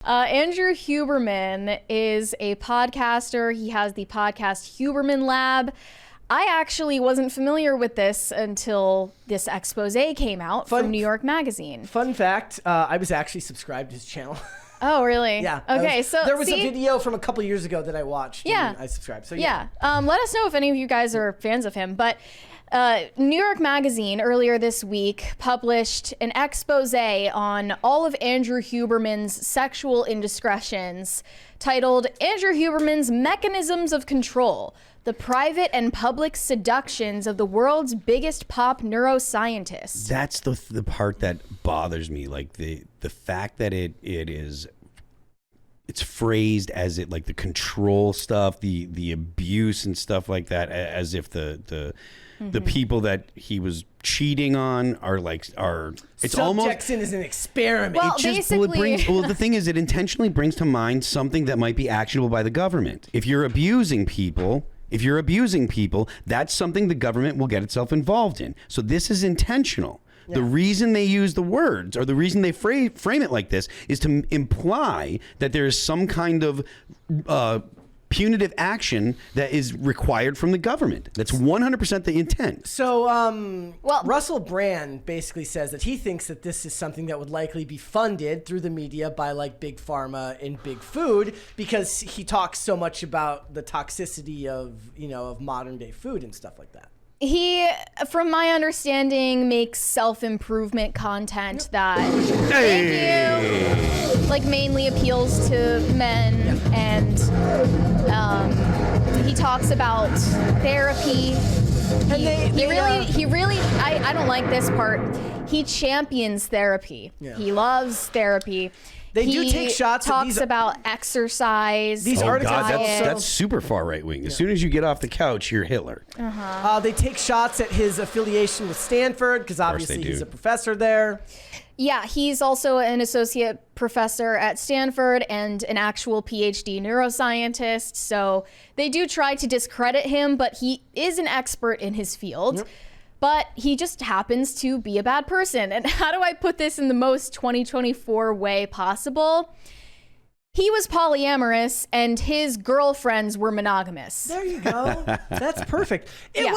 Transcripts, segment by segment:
Andrew Huberman is a podcaster. He has the podcast Huberman Lab. I actually wasn't familiar with this until this expose came out from New York Magazine. Fun fact, I was actually subscribed to his channel. Oh, really? Yeah. Okay, there was a video from a couple years ago that I watched. Yeah. And I subscribed. So yeah. Let us know if any of you guys are fans of him. But New York Magazine earlier this week published an expose on all of Andrew Huberman's sexual indiscretions titled Andrew Huberman's Mechanisms of Control, the Private and Public Seductions of the World's Biggest Pop Neuroscientist. That's the part that bothers me, like the fact that it's phrased as it like the control stuff, the abuse and stuff like that, as if the people that he was cheating on are it's almost as an experiment. Well, the thing is, it intentionally brings to mind something that might be actionable by the government. If you're abusing people, that's something the government will get itself involved in. So this is intentional. Yeah. The reason they use the words, or the reason they frame it like this, is to imply that there is some kind of punitive action that is required from the government. That's 100% the intent. So Russell Brand basically says that he thinks that this is something that would likely be funded through the media by like big pharma and big food, because he talks so much about the toxicity of modern day food and stuff like that. He, from my understanding, makes self-improvement content that like mainly appeals to men, and he talks about therapy. He really I don't like this part. He champions therapy. Yeah. He loves therapy. They do take shots. Talks about exercise. These articles, that's super far right wing. As soon as you get off the couch, you're Hitler. They take shots at his affiliation with Stanford, because obviously he's a professor there. Yeah, he's also an associate professor at Stanford and an actual PhD neuroscientist. So they do try to discredit him, but he is an expert in his field. Yep. But he just happens to be a bad person. And how do I put this in the most 2024 way possible? He was polyamorous, and his girlfriends were monogamous. There you go. That's perfect. It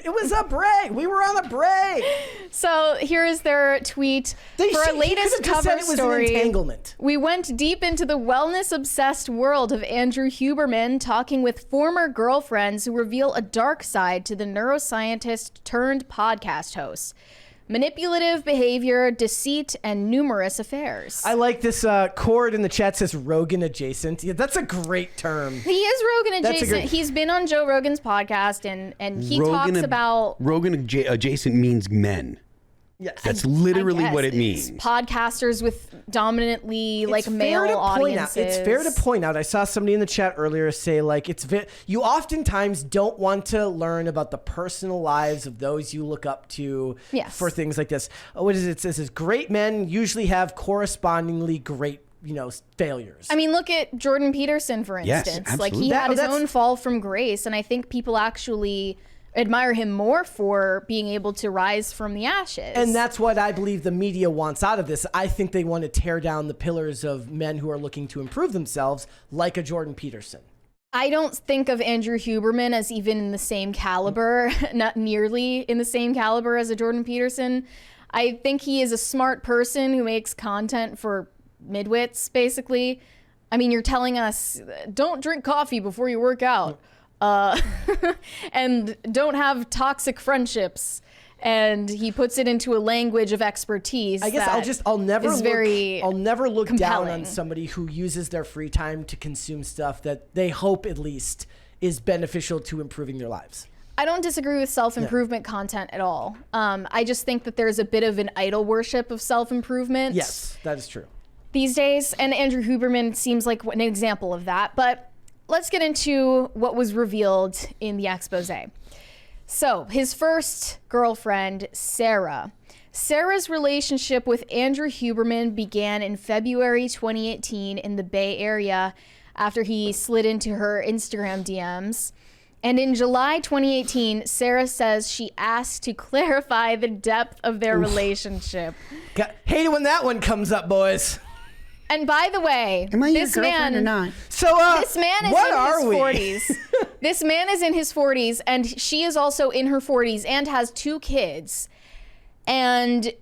was a break. We were on a break. So here is their tweet. For our latest cover story, an entanglement. We went deep into the wellness-obsessed world of Andrew Huberman, talking with former girlfriends who reveal a dark side to the neuroscientist turned podcast host. Manipulative behavior, deceit, and numerous affairs. I like this Cord in the chat says Rogan adjacent. Yeah, that's a great term. He is Rogan adjacent. He's been on Joe Rogan's podcast, and he talks about... Rogan adjacent means men. Yes. That's literally what it means. Podcasters with dominantly male audiences. It's fair to point out. I saw somebody in the chat earlier say you oftentimes don't want to learn about the personal lives of those you look up to for things like this. What is it? It says great men usually have correspondingly great failures. I mean, look at Jordan Peterson, for instance. Yes, he had his own fall from grace, and I think people actually admire him more for being able to rise from the ashes. And that's what I believe the media wants out of this. I think they want to tear down the pillars of men who are looking to improve themselves, like a Jordan Peterson. I don't think of Andrew Huberman as even in the same caliber, not nearly in the same caliber as a Jordan Peterson. I think he is a smart person who makes content for midwits, basically. I mean, you're telling us, don't drink coffee before you work out. And don't have toxic friendships, and he puts it into a language of expertise. I guess I'll never look compelling. down on somebody who uses their free time to consume stuff that they hope at least is beneficial to improving their lives. I don't disagree with self-improvement content at all. I just think that there's a bit of an idol worship of self-improvement. Yes, that is true. These days, and Andrew Huberman seems like an example of that, but let's get into what was revealed in the expose. So, his first girlfriend, Sarah. Sarah's relationship with Andrew Huberman began in February 2018 in the Bay Area after he slid into her Instagram DMs. And in July 2018, Sarah says she asked to clarify the depth of their relationship. Hate it when that one comes up, boys. And by the way, am I your girlfriend or not? So this man is in his 40s. This man is in his 40s, and she is also in her 40s and has 2 kids. And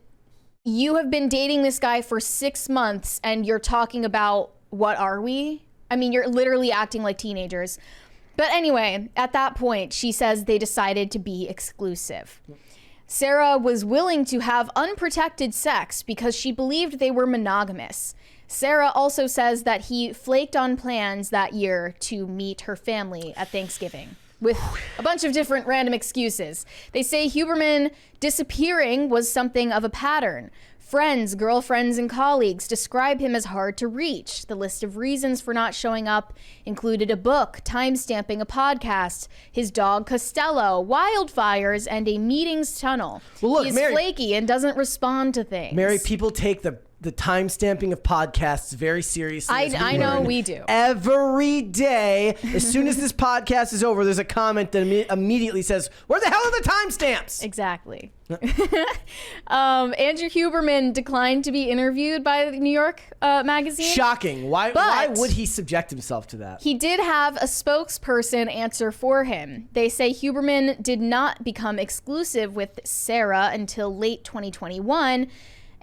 you have been dating this guy for 6 months, and you're talking about what are we? I mean, you're literally acting like teenagers. But anyway, at that point, she says they decided to be exclusive. Sarah was willing to have unprotected sex because she believed they were monogamous. Sarah also says that he flaked on plans that year to meet her family at Thanksgiving with a bunch of different random excuses. They say Huberman disappearing was something of a pattern. Friends, girlfriends, and colleagues describe him as hard to reach. The list of reasons for not showing up included a book, timestamping a podcast, his dog Costello, wildfires, and a meetings tunnel. Well, look, He's Mary, flaky and doesn't respond to things. Mary, people take the time stamping of podcasts very seriously. I know we do. Every day, as soon as this podcast is over, there's a comment that immediately says, "Where the hell are the timestamps?" Exactly. Andrew Huberman declined to be interviewed by the New York Magazine. Shocking. Why would he subject himself to that? He did have a spokesperson answer for him. They say Huberman did not become exclusive with Sarah until late 2021.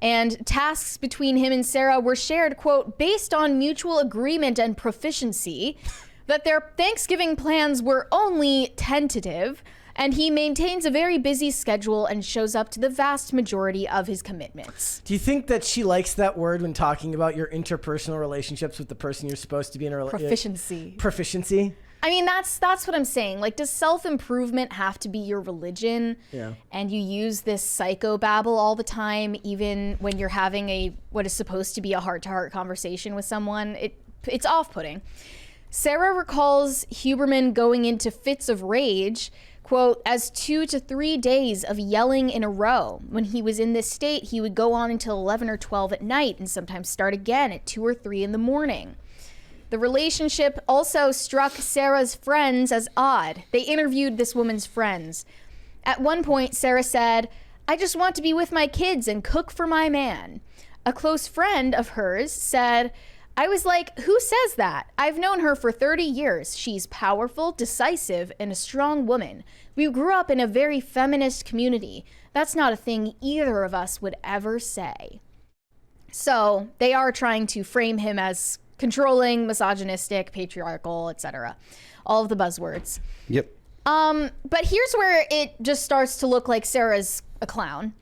And tasks between him and Sarah were shared, quote, based on mutual agreement and proficiency, that their Thanksgiving plans were only tentative, and he maintains a very busy schedule and shows up to the vast majority of his commitments. Do you think that she likes that word when talking about your interpersonal relationships with the person you're supposed to be in a relationship? Proficiency. Proficiency? I mean, that's what I'm saying. Like, does self-improvement have to be your religion? Yeah. And you use this psychobabble all the time, even when you're having what is supposed to be a heart-to-heart conversation with someone? It's off-putting. Sarah recalls Huberman going into fits of rage, quote, as 2 to 3 days of yelling in a row. When he was in this state, he would go on until 11 or 12 at night and sometimes start again at 2 or 3 in the morning. The relationship also struck Sarah's friends as odd. They interviewed this woman's friends. At one point, Sarah said, "I just want to be with my kids and cook for my man." A close friend of hers said, "I was like, who says that? I've known her for 30 years. She's powerful, decisive, and a strong woman. We grew up in a very feminist community. That's not a thing either of us would ever say." So they are trying to frame him as controlling, misogynistic, patriarchal, etc. All of the buzzwords. Yep. But here's where it just starts to look like Sarah's a clown.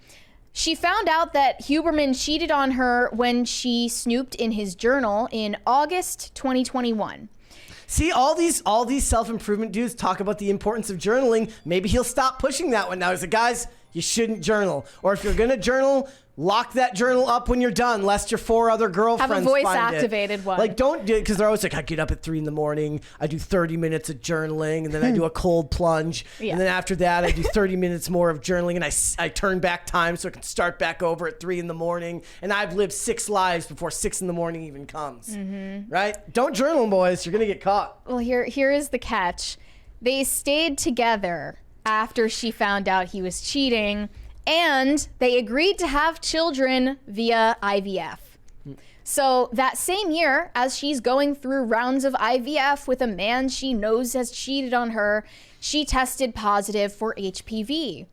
She found out that Huberman cheated on her when she snooped in his journal in August 2021. See, all these self-improvement dudes talk about the importance of journaling. Maybe he'll stop pushing that one now. He's like, guys, you shouldn't journal. Or if you're going to journal, lock that journal up when you're done, lest your 4 other girlfriends have a voice-activated one. Like, don't do it, because they're always like, I get up at 3 a.m, I do 30 minutes of journaling, and then I do a cold plunge, and then after that, I do 30 minutes more of journaling, and I turn back time so I can start back over at 3 a.m, and I've lived 6 lives before 6 a.m. even comes. Right? Don't journal, boys. You're going to get caught. Well, here is the catch. They stayed together after she found out he was cheating, and they agreed to have children via IVF. So that same year, as she's going through rounds of IVF with a man she knows has cheated on her, she tested positive for HPV.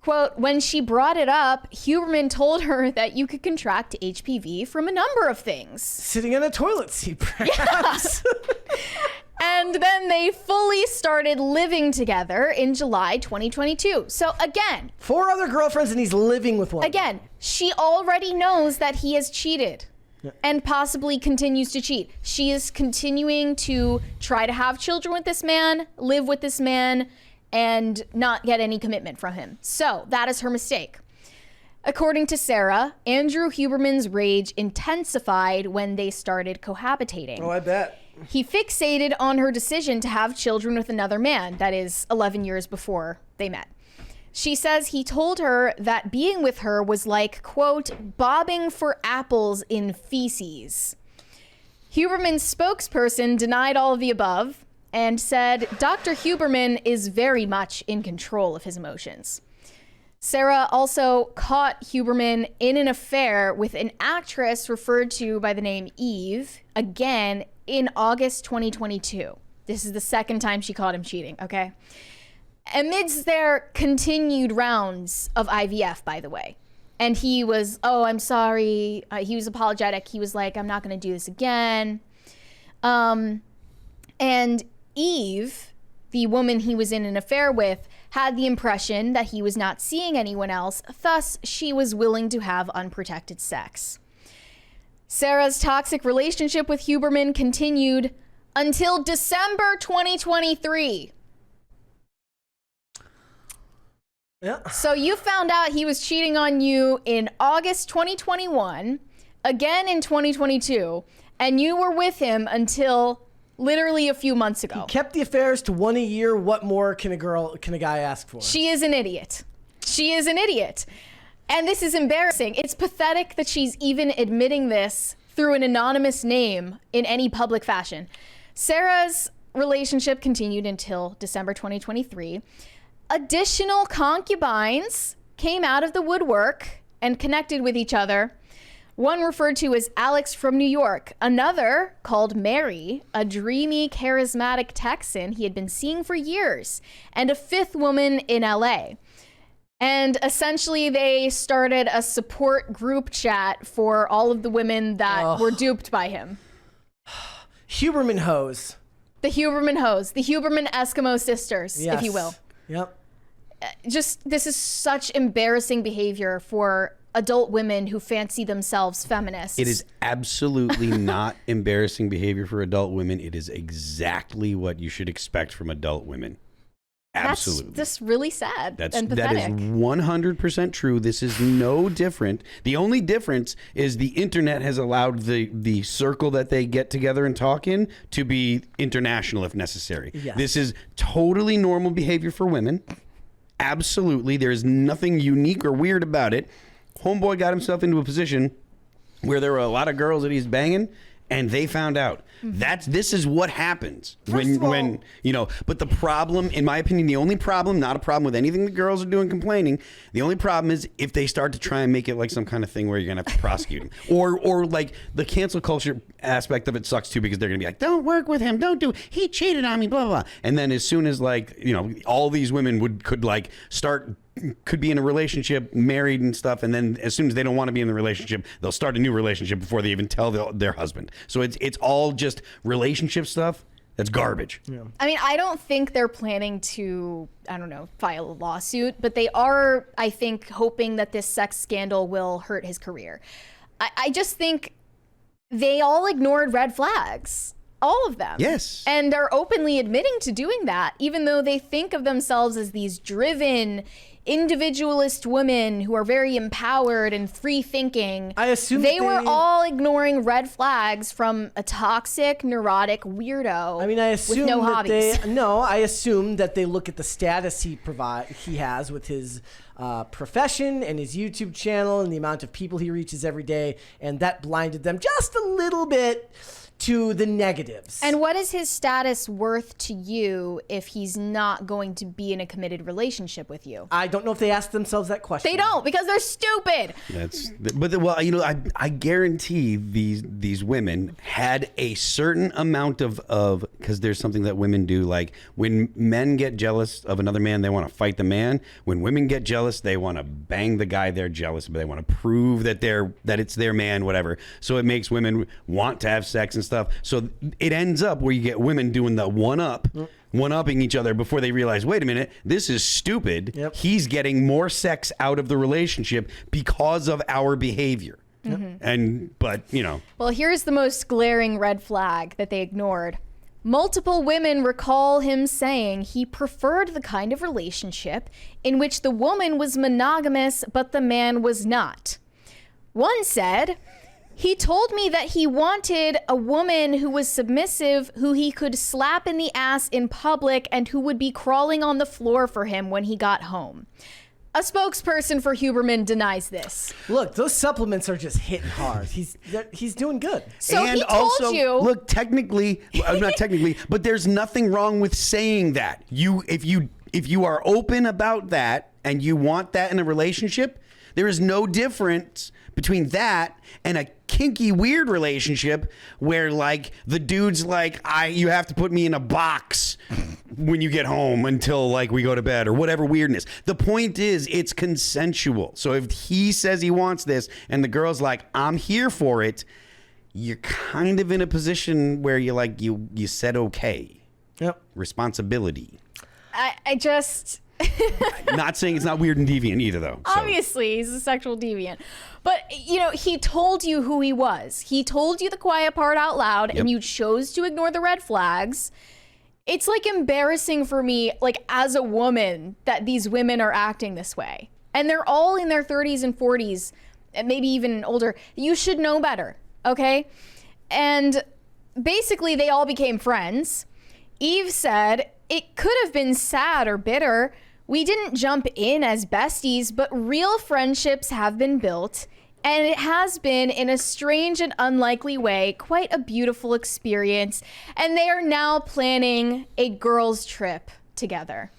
Quote, when she brought it up, Huberman told her that you could contract HPV from a number of things. Sitting in a toilet seat, perhaps. Yeah. And then they fully started living together in July 2022. So again, 4 other girlfriends and he's living with one. Again, she already knows that he has cheated and possibly continues to cheat. She is continuing to try to have children with this man, live with this man, and not get any commitment from him. So that is her mistake. According to Sarah, Andrew Huberman's rage intensified when they started cohabitating. Oh, I bet. He fixated on her decision to have children with another man, that is 11 years before they met. She says he told her that being with her was like, quote, bobbing for apples in feces. Huberman's spokesperson denied all of the above and said Dr. Huberman is very much in control of his emotions. Sarah also caught Huberman in an affair with an actress referred to by the name Eve, again, in August 2022. This is the second time she caught him cheating, okay? Amidst their continued rounds of IVF, by the way. And he was, oh, I'm sorry. He was apologetic. He was like, I'm not going to do this again. And Eve, the woman he was in an affair with, had the impression that he was not seeing anyone else, thus she was willing to have unprotected sex. Sarah's toxic relationship with Huberman continued until December 2023. Yeah. So you found out he was cheating on you in August 2021, again in 2022, and you were with him until literally a few months ago. He kept the affairs to 1 a year. What more can a guy ask for? She is an idiot. She is an idiot. And this is embarrassing. It's pathetic that she's even admitting this through an anonymous name in any public fashion. Sarah's relationship continued until December 2023. Additional concubines came out of the woodwork and connected with each other. One referred to as Alex from New York, another called Mary, a dreamy, charismatic Texan he had been seeing for years, and a fifth woman in LA. And essentially they started a support group chat for all of the women that were duped by him. Huberman hoes. The Huberman hoes, the Huberman Eskimo sisters, Yes. if you will. Yep. Just, this is such embarrassing behavior for adult women who fancy themselves feminists. It is absolutely not embarrassing behavior for adult women. It is exactly what you should expect from adult women. Absolutely. That's just really sad and pathetic. That is 100% true. This is no different. The only difference is the internet has allowed the circle that they get together and talk in to be international if necessary. Yes. This is totally normal behavior for women. Absolutely. There is nothing unique or weird about it. Homeboy got himself into a position where there were a lot of girls that he's banging, and they found out. This is what happens when you know. But the problem, in my opinion, the only problem, not a problem with anything the girls are doing complaining. The only problem is if they start to try and make it like some kind of thing where you're gonna have to prosecute them, or like the cancel culture aspect of it sucks too, because they're gonna be like, don't work with him, don't do, he cheated on me, blah blah. And then as soon as, like, you know, all these women could be in a relationship, married and stuff, and then as soon as they don't want to be in the relationship, they'll start a new relationship before they even tell their husband. So it's all just relationship stuff. That's garbage. Yeah. I mean, I don't think they're planning to, I don't know, file a lawsuit, but they are, I think, hoping that this sex scandal will hurt his career. I just think they all ignored red flags. All of them. Yes. And they're openly admitting to doing that, even though they think of themselves as these driven, individualist women who are very empowered and free thinking. I assume they were all ignoring red flags from a toxic, neurotic weirdo. I mean, I assume with no that hobbies. I assume that they look at the status he has with his profession and his YouTube channel and the amount of people he reaches every day, and that blinded them just a little bit to the negatives. And what is his status worth to you if he's not going to be in a committed relationship with you? I don't know if they ask themselves that question. They don't, because they're stupid. Well, you know, I guarantee these women had a certain amount of because there's something that women do, like when men get jealous of another man, they want to fight the man. When women get jealous, they want to bang the guy they're jealous of. They want to prove that it's their man, whatever. So it makes women want to have sex and stuff. So it ends up where you get women doing the one-upping each other before they realize, wait a minute, this is stupid. Yep. He's getting more sex out of the relationship because of our behavior. But you know. Well, here's the most glaring red flag that they ignored. Multiple women recall him saying he preferred the kind of relationship in which the woman was monogamous but the man was not. One said, he told me that he wanted a woman who was submissive, who he could slap in the ass in public, and who would be crawling on the floor for him when he got home. A spokesperson for Huberman denies this. Look, those supplements are just hitting hard. He's doing good. So and he told also, you. Look, technically, not technically, but there's nothing wrong with saying that. If you are open about that, and you want that in a relationship, there is no difference between that and a kinky, weird relationship where like the dude's like, you have to put me in a box when you get home until like we go to bed or whatever weirdness. The point is it's consensual. So if he says he wants this and the girl's like, I'm here for it, you're kind of in a position where you're like, you said okay. Yep. Responsibility. I just... Not saying it's not weird and deviant either, though. So. Obviously, he's a sexual deviant. But, you know, he told you who he was. He told you the quiet part out loud, and you chose to ignore the red flags. It's, like, embarrassing for me, like, as a woman, that these women are acting this way. And they're all in their 30s and 40s, and maybe even older. You should know better, okay? And basically, they all became friends. Eve said, it could have been sad or bitter. We didn't jump in as besties, but real friendships have been built, and it has been, in a strange and unlikely way, quite a beautiful experience. And they are now planning a girls' trip together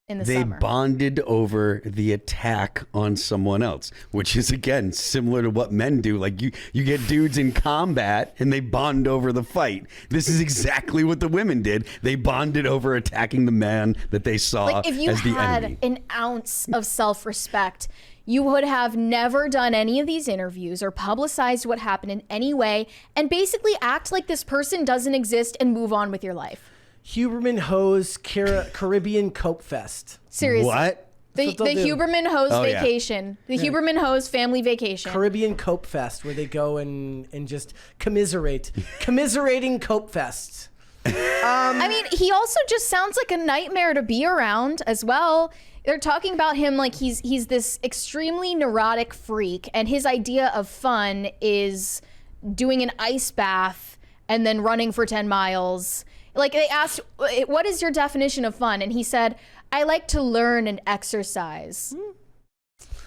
in the summer. They bonded over the attack on someone else, which is, again, similar to what men do. Like, you get dudes in combat, and they bond over the fight. This is exactly what the women did. They bonded over attacking the man that they saw like, if you as the had enemy. an ounce of self-respect, you would have never done any of these interviews or publicized what happened in any way and basically act like this person doesn't exist and move on with your life. Huberman Ho's Caribbean Cope Fest. Seriously. What? The Huberman Ho's vacation. Yeah. The Huberman Ho's family vacation. Caribbean Cope Fest, where they go and just commiserate. Commiserating Cope Fest. I mean, he also just sounds like a nightmare to be around as well. They're talking about him like he's this extremely neurotic freak, and his idea of fun is doing an ice bath and then running for 10 miles. Like, they asked, what is your definition of fun? And he said, I like to learn and exercise.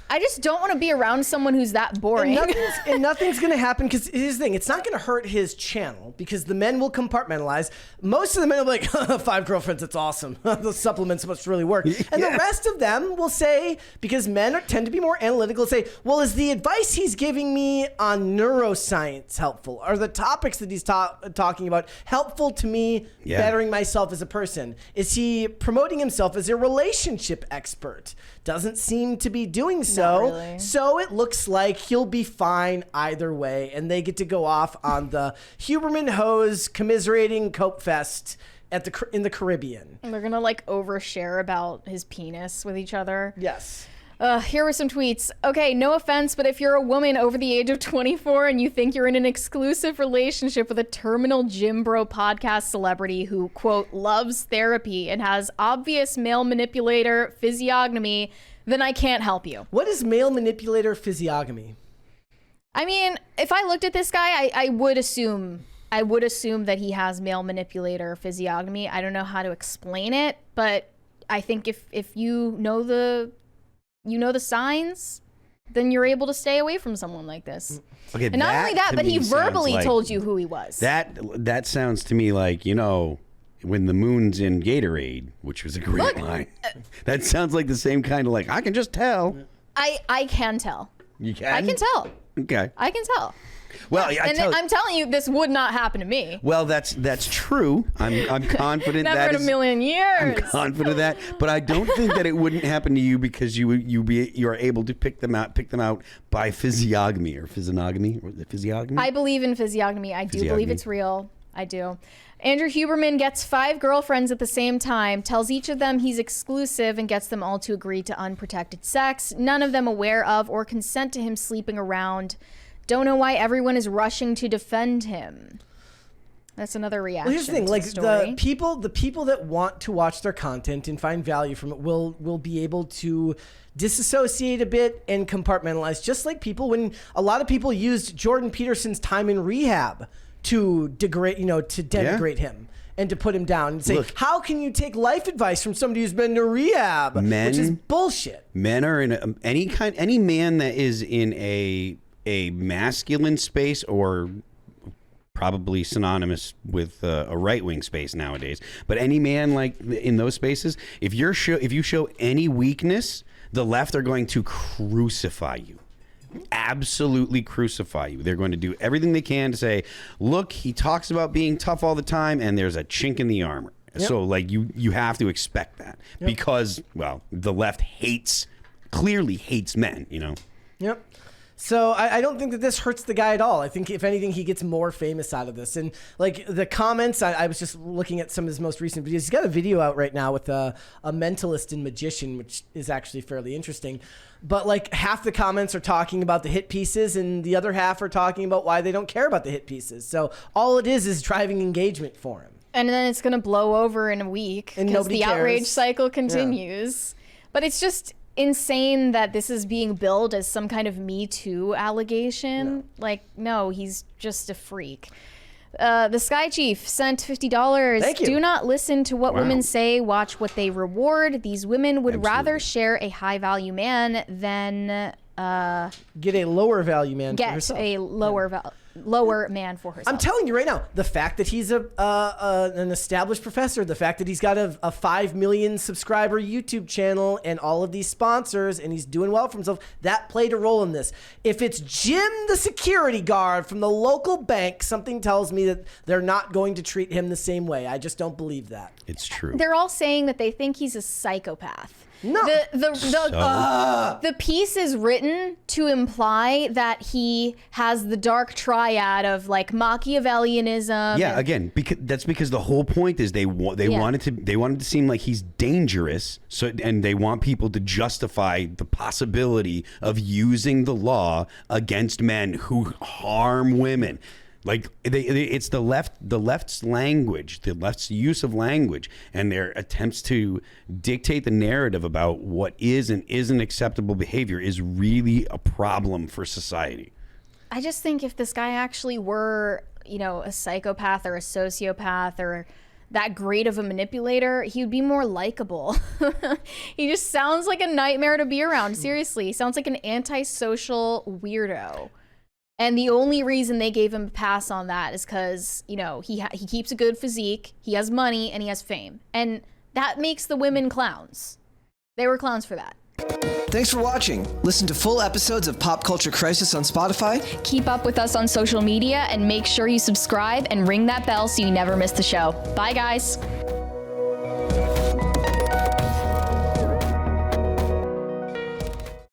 I just don't want to be around someone who's that boring. And nothing's going to happen, because here's the thing. It's not going to hurt his channel, because the men will compartmentalize. Most of the men will be like, 5 girlfriends, that's awesome. Those supplements must really work. And the rest of them will say, because men tend to be more analytical, say, well, is the advice he's giving me on neuroscience helpful? Are the topics that he's talking about helpful to me bettering myself as a person? Is he promoting himself as a relationship expert? Doesn't seem to be doing so. Really. So it looks like he'll be fine either way, and they get to go off on the Huberman Ho's commiserating Cope Fest in the Caribbean. And they're gonna like overshare about his penis with each other. Yes. Here were some tweets. Okay, no offense, but if you're a woman over the age of 24 and you think you're in an exclusive relationship with a terminal gym bro podcast celebrity who, quote, loves therapy and has obvious male manipulator physiognomy, then I can't help you. What is male manipulator physiognomy? I mean, if I looked at this guy, I would assume that he has male manipulator physiognomy. I don't know how to explain it, but I think if you know the signs, then you're able to stay away from someone like this. Okay, and not only that, but he verbally told you who he was. That sounds to me like, you know, when the moon's in Gatorade, which was a great line. That sounds like the same kind of like, I can just tell. I can tell. You can? I can tell. Okay. I can tell. Well, I'm telling you, this would not happen to me. Well, that's true. I'm confident Never that in a million years. I'm confident of that, but I don't think that it wouldn't happen to you because you are able to pick them out by physiognomy or physiognomy or the physiognomy. I believe in physiognomy. I do believe it's real. I do. Andrew Huberman gets 5 girlfriends at the same time, tells each of them he's exclusive, and gets them all to agree to unprotected sex, none of them aware of or consent to him sleeping around. Don't know why everyone is rushing to defend him. That's another reaction. Well, here's the thing: like the people that want to watch their content and find value from it will be able to disassociate a bit and compartmentalize. Just like when a lot of people used Jordan Peterson's time in rehab to denigrate him and to put him down and say, look, how can you take life advice from somebody who's been to rehab? Which is bullshit. Men are in any man that is in a masculine space, or probably synonymous with a right-wing space nowadays, but any man like in those spaces, if you show any weakness, The left are going to crucify you. Absolutely crucify you. They're going to do everything they can to say, look, he talks about being tough all the time and there's a chink in the armor. Yep. So like you have to expect that because, well, the left clearly hates men, you know? Yep. So I don't think that this hurts the guy at all. I think if anything, he gets more famous out of this. And like the comments, I was just looking at some of his most recent videos. He's got a video out right now with a mentalist and magician, which is actually fairly interesting. But like half the comments are talking about the hit pieces and the other half are talking about why they don't care about the hit pieces. So all it is driving engagement for him. And then it's going to blow over in a week because the outrage cycle continues. Yeah. But it's just insane that this is being billed as some kind of Me Too allegation. Yeah. Like, no, he's just a freak. The Sky Chief sent $50. Thank you. Do not listen to what women say. Watch what they reward. These women would rather share a high value man than get a lower value man for herself. Get a lower man for herself. I'm telling you right now, the fact that he's an established professor, the fact that he's got a 5 million subscriber YouTube channel and all of these sponsors and he's doing well for himself, that played a role in this. If it's Jim, the security guard from the local bank, something tells me that they're not going to treat him the same way. I just don't believe that. It's true. They're all saying that they think he's a psychopath. No. The piece is written to imply that he has the dark triad of like Machiavellianism. Yeah, again, because the whole point is they wanted to seem like he's dangerous, and they want people to justify the possibility of using the law against men who harm women. Like it's the left's language, the left's use of language, and their attempts to dictate the narrative about what is and isn't acceptable behavior is really a problem for society. I just think if this guy actually were, a psychopath or a sociopath or that great of a manipulator, he would be more likable. He just sounds like a nightmare to be around. Seriously, he sounds like an antisocial weirdo. And the only reason they gave him a pass on that is because, he keeps a good physique, he has money, and he has fame. And that makes the women clowns. They were clowns for that. Thanks for watching. Listen to full episodes of Pop Culture Crisis on Spotify. Keep up with us on social media and make sure you subscribe and ring that bell so you never miss the show. Bye, guys.